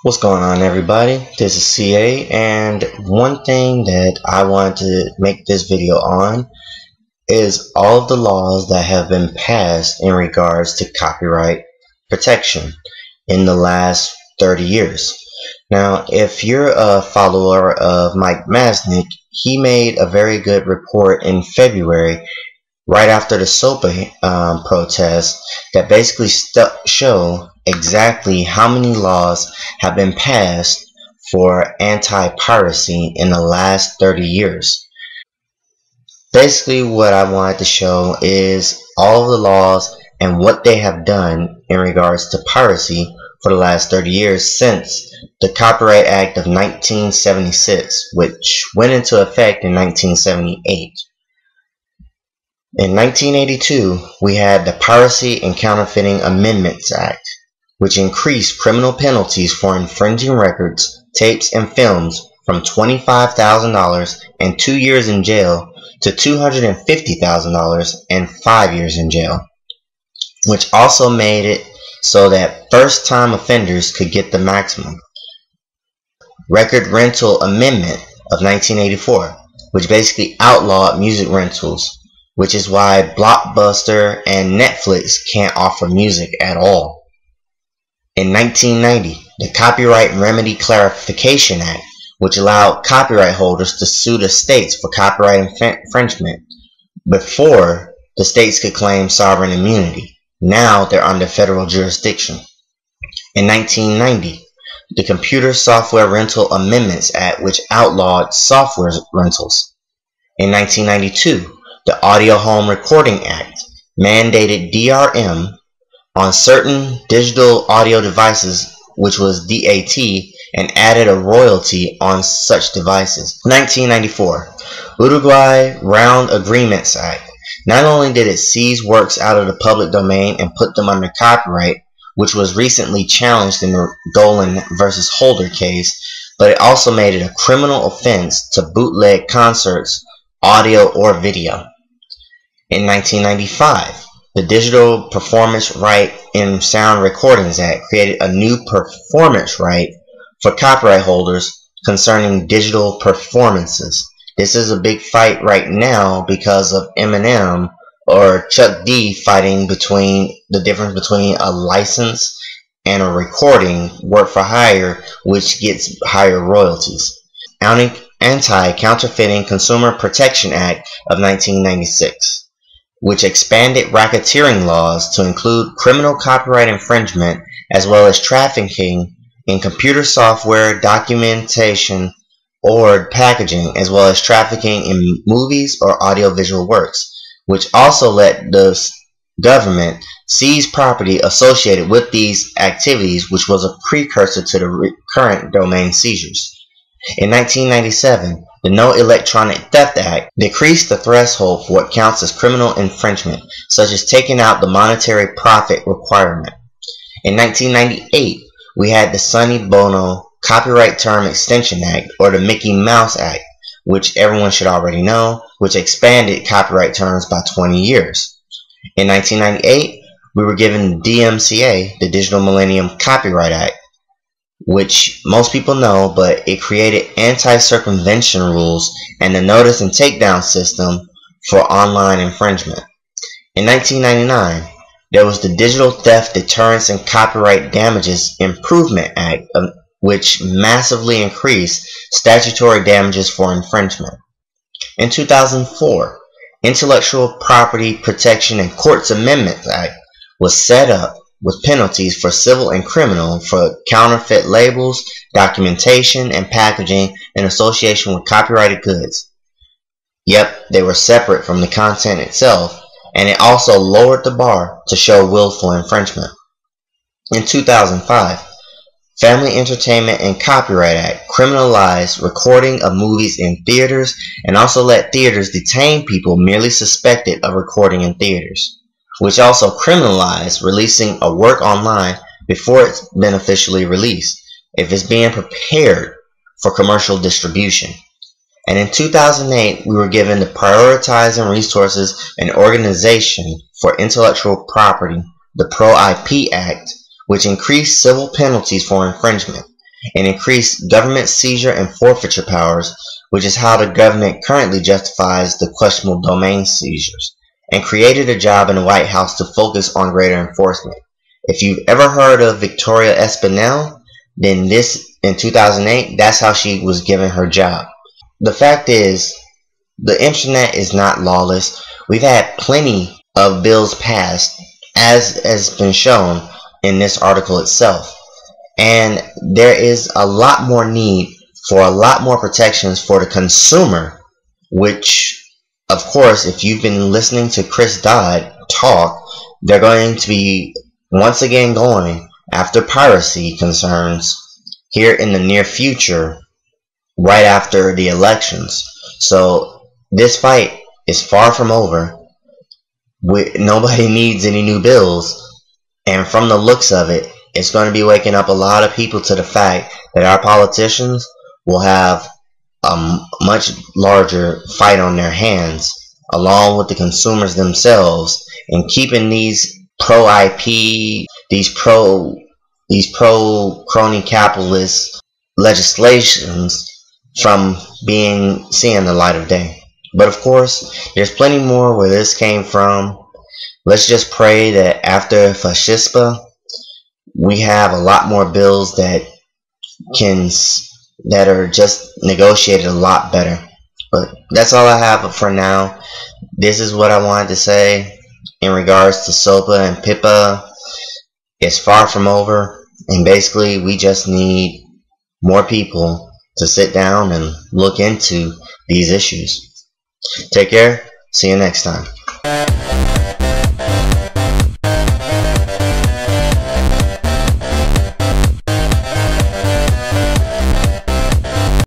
What's going on, everybody? This is CA, and one thing that I wanted to make this video on is all of the laws that have been passed in regards to copyright protection in the last 30 years. Now, if you're a follower of Mike Masnick, he made a very good report in February right after the SOPA protest that basically show exactly how many laws have been passed for anti-piracy in the last 30 years. Basically, what I wanted to show is all of the laws and what they have done in regards to piracy for the last 30 years since the Copyright Act of 1976, which went into effect in 1978. In 1982, we had the Piracy and Counterfeiting Amendments Act, which increased criminal penalties for infringing records, tapes, and films from $25,000 and 2 years in jail to $250,000 and 5 years in jail, which also made it so that first-time offenders could get the maximum. Record Rental Amendment of 1984, which basically outlawed music rentals, which is why Blockbuster and Netflix can't offer music at all. In 1990, the Copyright Remedy Clarification Act, which allowed copyright holders to sue the states for copyright infringement before the states could claim sovereign immunity. Now they're under federal jurisdiction. In 1990, the Computer Software Rental Amendments Act, which outlawed software rentals. In 1992, the Audio Home Recording Act mandated DRM on certain digital audio devices, which was DAT, and added a royalty on such devices. 1994, Uruguay Round Agreements Act. Not only did it seize works out of the public domain and put them under copyright, which was recently challenged in the Dolan versus Holder case, but it also made it a criminal offense to bootleg concerts, audio or video. In 1995, the Digital Performance Right in Sound Recordings Act created a new performance right for copyright holders concerning digital performances. This is a big fight right now because of Eminem or Chuck D fighting between the difference between a license and a recording work for hire, which gets higher royalties. Anti-Counterfeiting Consumer Protection Act of 1996, which expanded racketeering laws to include criminal copyright infringement as well as trafficking in computer software, documentation, or packaging, as well as trafficking in movies or audiovisual works, which also let the government seize property associated with these activities, which was a precursor to the current domain seizures. In 1997, the No Electronic Theft Act decreased the threshold for what counts as criminal infringement, such as taking out the monetary profit requirement. In 1998, we had the Sonny Bono Copyright Term Extension Act, or the Mickey Mouse Act, which everyone should already know, which expanded copyright terms by 20 years. In 1998, we were given the DMCA, the Digital Millennium Copyright Act, which most people know, but it created anti-circumvention rules and the notice and takedown system for online infringement. In 1999, there was the Digital Theft Deterrence and Copyright Damages Improvement Act, which massively increased statutory damages for infringement. In 2004, Intellectual Property Protection and Courts Amendments Act was set up with penalties for civil and criminal for counterfeit labels, documentation, and packaging in association with copyrighted goods. Yep, they were separate from the content itself, and it also lowered the bar to show willful infringement. In 2005, Family Entertainment and Copyright Act criminalized recording of movies in theaters and also let theaters detain people merely suspected of recording in theaters, which also criminalized releasing a work online before it's been officially released, if it's being prepared for commercial distribution. And in 2008, we were given the Prioritizing Resources and Organization for Intellectual Property, the Pro-IP Act, which increased civil penalties for infringement. and increased government seizure and forfeiture powers, which is how the government currently justifies the questionable domain seizures, and created a job in the White House to focus on greater enforcement. If you've ever heard of Victoria Espinel, then this, in 2008, that's how she was given her job. The fact is, the internet is not lawless. We've had plenty of bills passed, as has been shown in this article itself. And there is a lot more need for a lot more protections for the consumer, which, of course, if you've been listening to Chris Dodd talk, they're going to be once again going after piracy concerns here in the near future, right after the elections. So this fight is far from over. Nobody needs any new bills, and from the looks of it, it's going to be waking up a lot of people to the fact that our politicians will have a much larger fight on their hands, along with the consumers themselves, in keeping these pro-IP, these pro-crony capitalist legislations from seeing the light of day. But of course, there's plenty more where this came from. Let's just pray that after Fascispa, we have a lot more bills that are just negotiated a lot better. But that's all I have for now. This is what I wanted to say in regards to SOPA and PIPA. It's far from over, and basically we just need more people to sit down and look into these issues. Take care. See you next time.